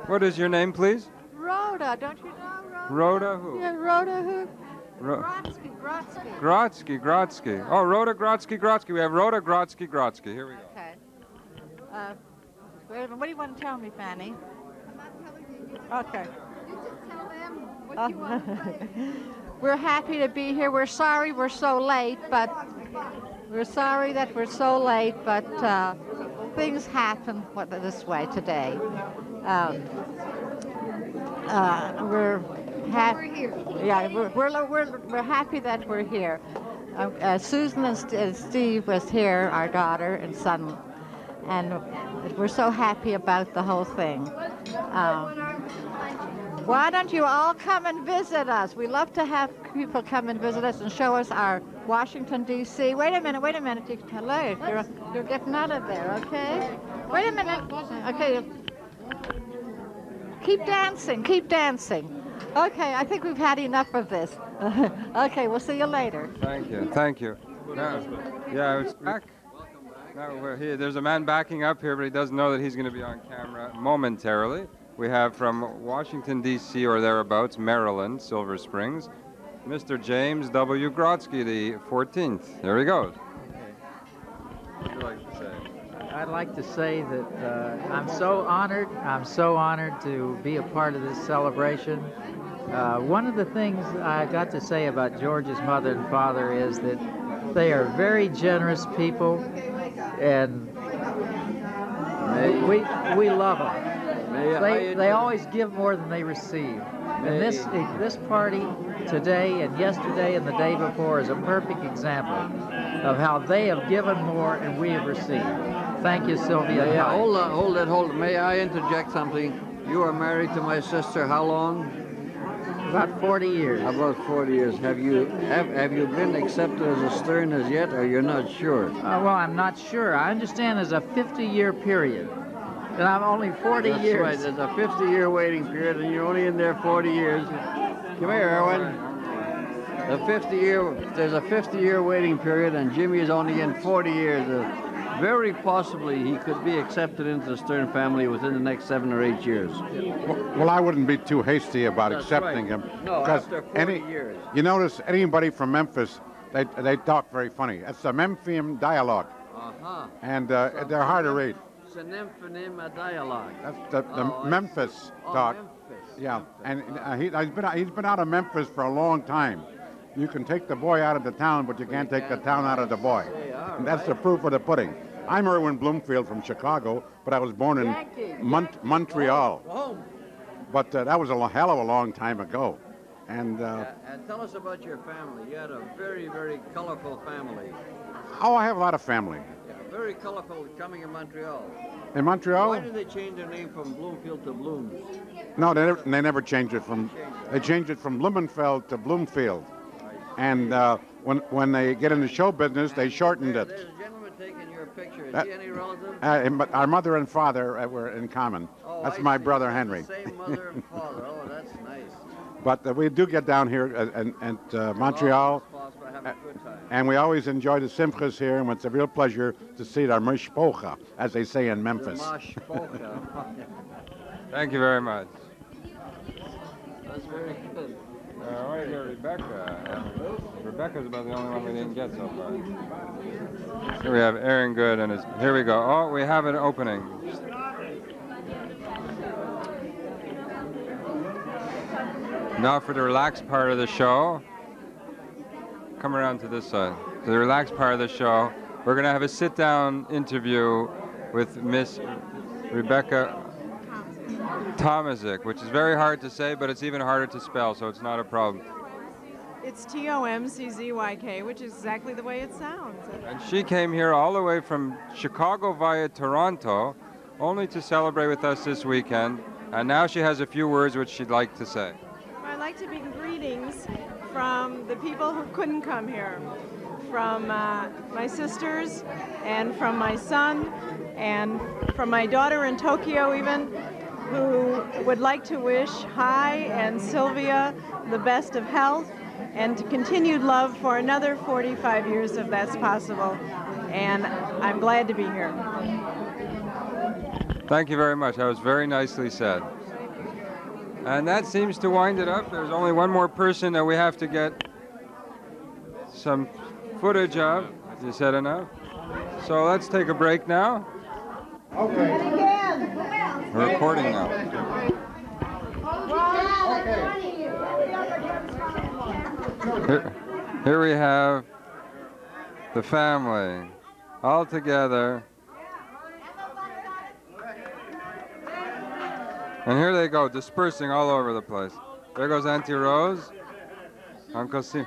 What is your name, please? Rhoda, don't you know Rhoda? Rhoda who? Yeah, Rhoda who? Ro- Grotsky. Grotsky. Oh, Rhoda Grotsky. We have Rhoda Grotsky. Here we go. Okay. Wait a minute, what do you want to tell me, Fanny? I'm not telling you. Okay. You just tell them what you want to say. We're happy to be here. We're sorry we're so late, but we're sorry that we're so late, but things happen this way today. We're happy. Yeah, we're happy that we're here. Susan and Steve was here, our daughter and son, and we're so happy about the whole thing. Why don't you all come and visit us? We love to have people come and visit us and show us our Washington, D.C. Wait a minute. Hello, you're getting out of there, okay? Wait a minute. Okay. Keep dancing. Okay, I think we've had enough of this. Okay, we'll see you later. Thank you. Yeah, it's back. Now we're here. There's a man backing up here, but he doesn't know that he's going to be on camera momentarily. We have from Washington, D.C. or thereabouts, Maryland, Silver Springs, Mr. James W. Grotsky, the 14th. There he goes. What would you like to say? I'd like to say that I'm so honored to be a part of this celebration. One of the things I got to say about George's mother and father is that they are very generous people, and we love them. They always give more than they receive. And this party today and yesterday and the day before is a perfect example of how they have given more and we have received. Thank you, Sylvia. Yeah, hold it. May I interject something? You are married to my sister how long? About 40 years. About 40 years. Have you been accepted as a Stern as yet, or you're not sure? Well, I'm not sure. I understand there's a 50-year period. And I'm only 40 That's years. Right. There's a 50-year waiting period, and you're only in there 40 years. Come here, Erwin. There's a 50-year waiting period, and Jimmy is only in 40 years. Very possibly he could be accepted into the Stern family within the next 7 or 8 years. Well, I wouldn't be too hasty about accepting him. No, after 40 years. You notice anybody from Memphis, they talk very funny. It's the Memphian dialogue. Uh-huh. And they're hard to read. It's an emphonema dialogue. That's the Memphis talk. Memphis. Yeah, and he's been out of Memphis for a long time. You can take the boy out of the town, but you can't take the town out of the boy. And that's the proof of the pudding. I'm Erwin Bloomfield from Chicago, but I was born in Montreal. But that was a hell of a long time ago. And tell us about your family. You had a very, very colorful family. Oh, I have a lot of family. Yeah, very colorful coming in Montreal. In Montreal? Why did they change their name from Bloomfield to Blooms? No, they never changed it from. They changed it from Blumenfeld to Bloomfield. And when they get into show business, they shortened it. There's a gentleman taking your picture. Is he any relative? But our mother and father were in common. Oh, that's I my see. brother Henry. The same mother and father. Oh, that's nice. But we do get down here at Montreal, Have a good time. and we always enjoy the simchas here, and it's a real pleasure to see our mishpocha, as they say in Memphis. Thank you very much. That's very good. Right here, Rebecca. Rebecca's about the only one we didn't get so far. Here we have Aaron Good, and here we go. Oh, we have an opening. Now for the relaxed part of the show. Come around to this side. For the relaxed part of the show, we're going to have a sit-down interview with Miss Rebecca Tomczyk, which is very hard to say, but it's even harder to spell, so it's not a problem. It's Tomczyk, which is exactly the way it sounds. And she came here all the way from Chicago via Toronto, only to celebrate with us this weekend, and now she has a few words which she'd like to say. I'd like to begin greetings from the people who couldn't come here, from my sisters and from my son and from my daughter in Tokyo even, who would like to wish Hai and Sylvia the best of health and continued love for another 45 years if that's possible. And I'm glad to be here. Thank you very much. That was very nicely said. And that seems to wind it up. There's only one more person that we have to get some footage of. You said enough? So let's take a break now. Okay. We're recording now. Here we have the family all together. And here they go, dispersing all over the place. There goes Auntie Rose, Uncle C.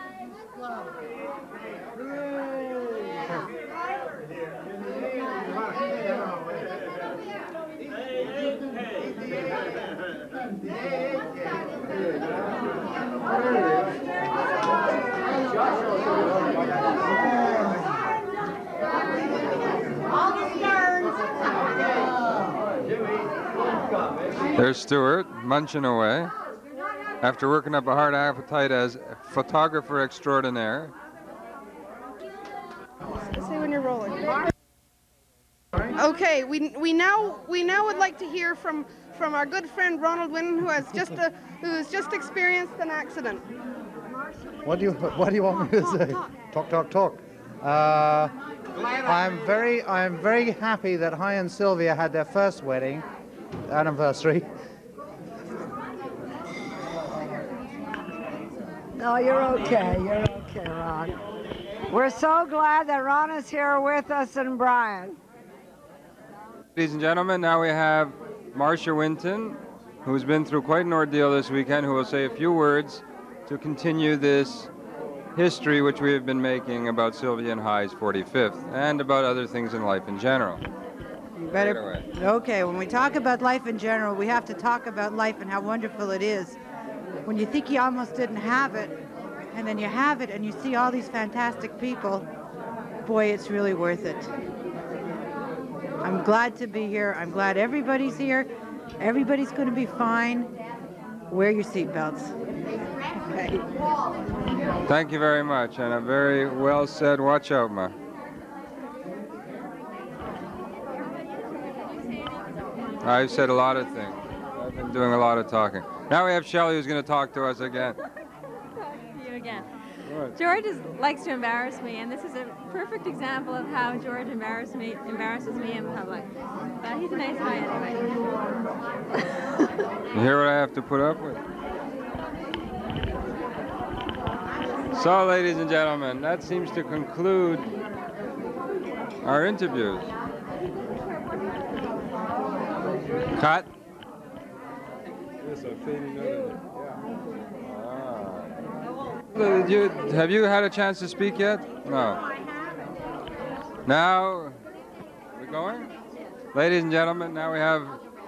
There's Stuart, munching away, after working up a hard appetite as photographer extraordinaire. Say when you're rolling. Okay, we now would like to hear from our good friend Ronald Wynn, who has just experienced an accident. What do you want me to say? Talk. I'm very happy that Hi and Sylvia had their first wedding anniversary. No, you're okay, Ron. We're so glad that Ron is here with us and Brian. Ladies and gentlemen, now we have Marcia Winton, who's been through quite an ordeal this weekend, who will say a few words to continue this history which we have been making about Sylvia and Hi's 45th and about other things in life in general. Okay, when we talk about life in general, we have to talk about life and how wonderful it is. When you think you almost didn't have it, and then you have it and you see all these fantastic people, boy, it's really worth it. I'm glad to be here. I'm glad everybody's here. Everybody's going to be fine. Wear your seatbelts. Okay. Thank you very much, and a very well said. Watch out, ma. I've said a lot of things. I've been doing a lot of talking. Now we have Shelley, who's going to talk to us again. You again. George likes to embarrass me, and this is a perfect example of how George embarrasses me in public. But he's a nice guy anyway. You hear what I have to put up with? So, ladies and gentlemen, that seems to conclude our interviews. Cut. Have you had a chance to speak yet? No. Now, we're going? Ladies and gentlemen, now we have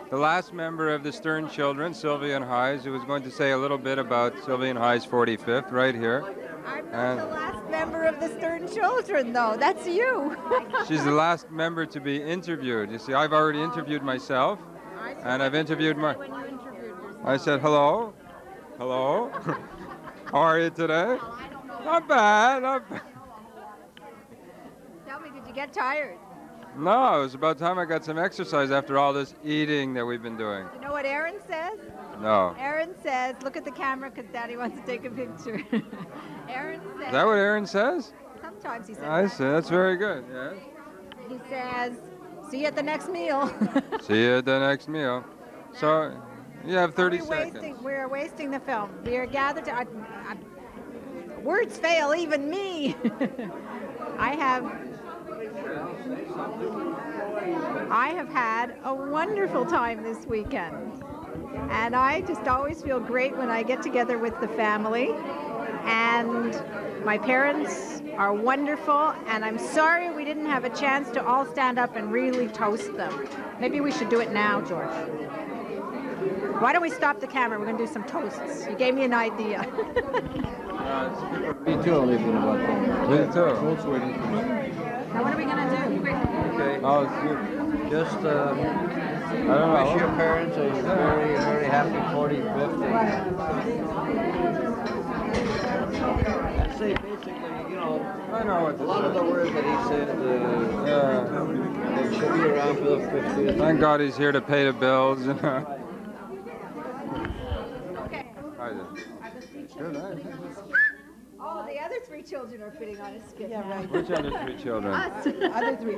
the last member of the Stern children, Sylvia and Hi's, who is going to say a little bit about Sylvia and Hi's 45th, right here. I'm not the last member of the Stern children, though. That's you. She's the last member to be interviewed. You see, I've already interviewed myself, and I've interviewed my... I said, hello. Hello. How are you today? Not bad, not bad. Tell me, did you get tired? No, it was about time I got some exercise after all this eating that we've been doing. You know what Aaron says? No. Aaron says, look at the camera because Daddy wants to take a picture. Aaron says... Is that what Aaron says? Sometimes he says I that. see, that's very good, yes. He says, see you at the next meal. See you at the next meal. So, you have 30 seconds. We're wasting the film. We are gathered to... words fail, even me. I have had a wonderful time this weekend. And I just always feel great when I get together with the family. And my parents are wonderful. And I'm sorry we didn't have a chance to all stand up and really toast them. Maybe we should do it now, George. Why don't we stop the camera? We're going to do some toasts. You gave me an idea. Me too, I'm thinking about that. Me too. Now what are we going to do? Quick. Okay. Oh, it's good. Just I don't know. wish your parents a very, very happy 45th. And say basically, you know, I know what a lot of the words that he said, they should be around for the 50th. Thank God he's here to pay the bills. You know. children are fitting on a skit. Yeah, right. Which other three children? Us. Other three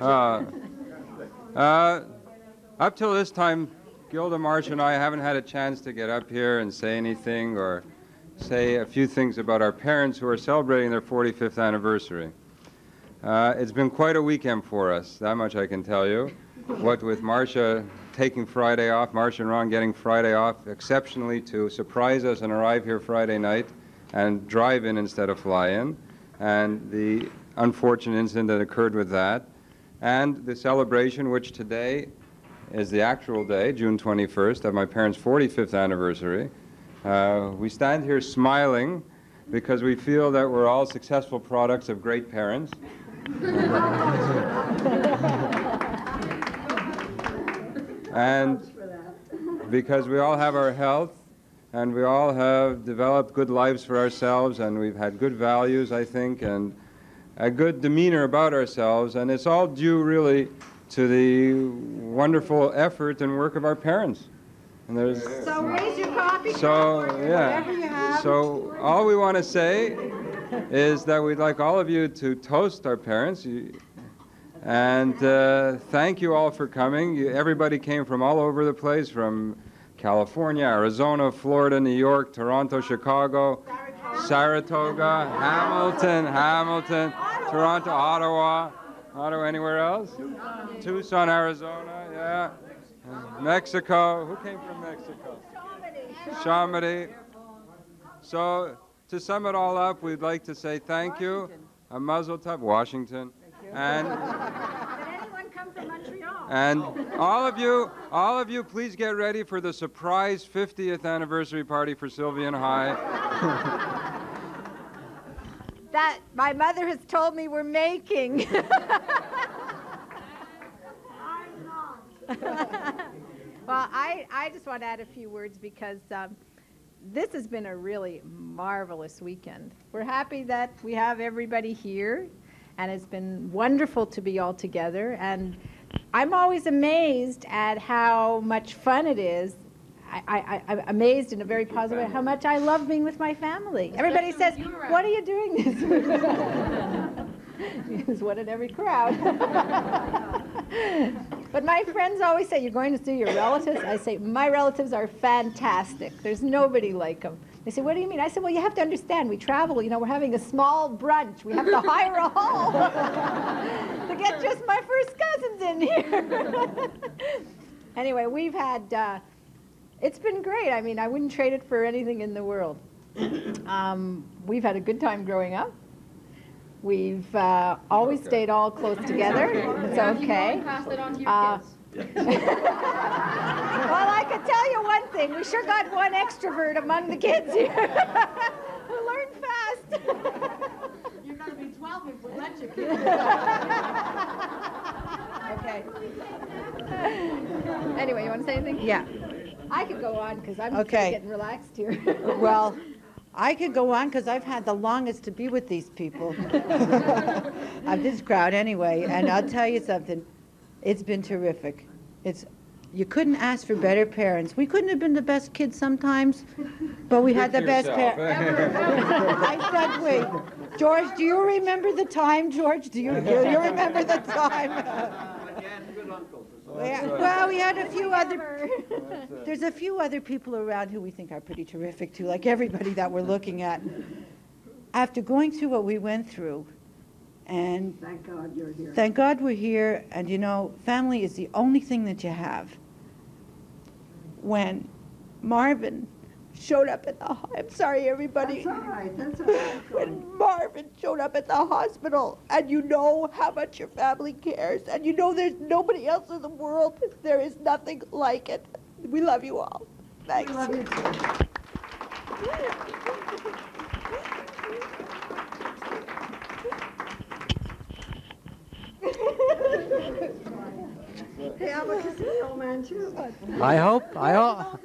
Up till this time, Gilda, Marsh, and I haven't had a chance to get up here and say anything or say a few things about our parents who are celebrating their 45th anniversary. It's been quite a weekend for us, that much I can tell you. What with Marcia taking Friday off, Marcia and Ron getting Friday off exceptionally to surprise us and arrive here Friday night and drive in instead of fly in, and the unfortunate incident that occurred with that, and the celebration, which today is the actual day, June 21st, of my parents' 45th anniversary. We stand here smiling because we feel that we're all successful products of great parents. And because we all have our health, and we all have developed good lives for ourselves, and we've had good values, I think, and a good demeanor about ourselves, and it's all due really to the wonderful effort and work of our parents. And there's So raise your coffee. so yeah. Whatever you have. So all we want to say is that we'd like all of you to toast our parents. And thank you all for coming. Everybody came from all over the place, from California, Arizona, Florida, New York, Toronto, Chicago, Saratoga, Hamilton, Toronto, Ottawa, anywhere else? Tucson, Arizona, yeah. Mexico. Who came from Mexico? Chamonix. So to sum it all up, we'd like to say thank you. A mazel tov, Washington. And anyone come from Montreal? and all of you, please get ready for the surprise 50th anniversary party for Sylvia and High. That my mother has told me we're making. Well, I just want to add a few words because this has been a really marvelous weekend. We're happy that we have everybody here, and it's been wonderful to be all together. And I'm always amazed at how much fun it is. I'm amazed in a very positive way how much I love being with my family. Everybody says, "What are you doing this week?" There's one in every crowd. But my friends always say, "You're going to see your relatives?" I say, "My relatives are fantastic. There's nobody like them." They say, "What do you mean?" I said, "Well, you have to understand, we travel, you know, we're having a small brunch. We have to hire a hall to get just my first cousins in here." Anyway, we've had, it's been great. I mean, I wouldn't trade it for anything in the world. We've had a good time growing up. We've always stayed all close together. It's okay. Pass it on to your kids. Well, I can tell you one thing. We sure got one extrovert among the kids here who learned fast. You're going to be 12 if we let you, kid. Okay. Anyway, you want to say anything? Yeah. I could go on because I'm Okay. getting relaxed here. Well, I could go on because I've had the longest to be with these people. Of this crowd anyway, and I'll tell you something. It's been terrific. You couldn't ask for better parents. We couldn't have been the best kids sometimes, but we had the best parents. I said, wait. George, do you remember the time, George? Do you remember the time? Well, we had a few other. There's a few other people around who we think are pretty terrific too, like everybody that we're looking at. After going through what we went through, and Thank God you're here. thank God we're here, and you know, family is the only thing that you have. When Marvin showed up at the I'm sorry, everybody. That's all right. That's all right. When Marvin showed up at the hospital, and you know how much your family cares, and you know there's nobody else in the world, there is nothing like it. We love you all. Thanks. We love you too. Hey, I'm a casino man too. I hope. Old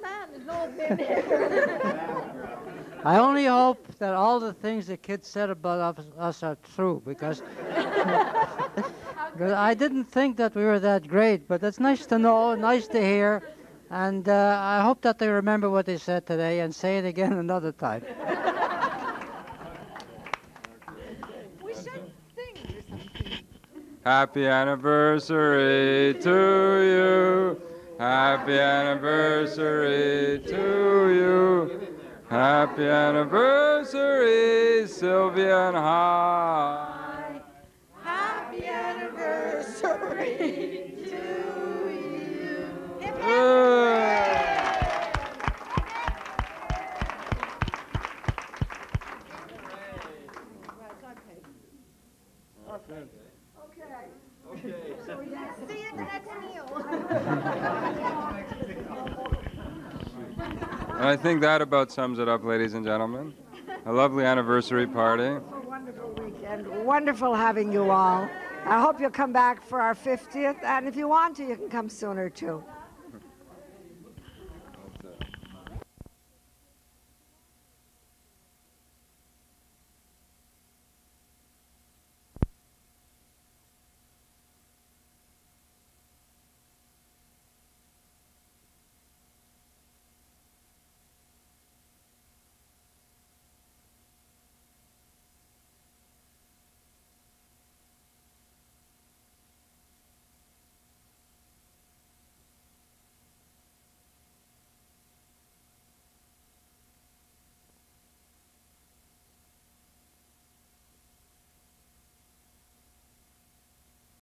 man, there's no old man here. I only hope that all the things the kids said about us are true, because I didn't think that we were that great, but it's nice to know, nice to hear, and I hope that they remember what they said today and say it again another time. Happy anniversary to you. Happy anniversary to you. Happy anniversary, Sylvia and Hi. Happy anniversary to you. See you at the next meal. And I think that about sums it up, ladies and gentlemen. A lovely anniversary party. A wonderful weekend. Wonderful having you all. I hope you'll come back for our 50th, and if you want to, you can come sooner too.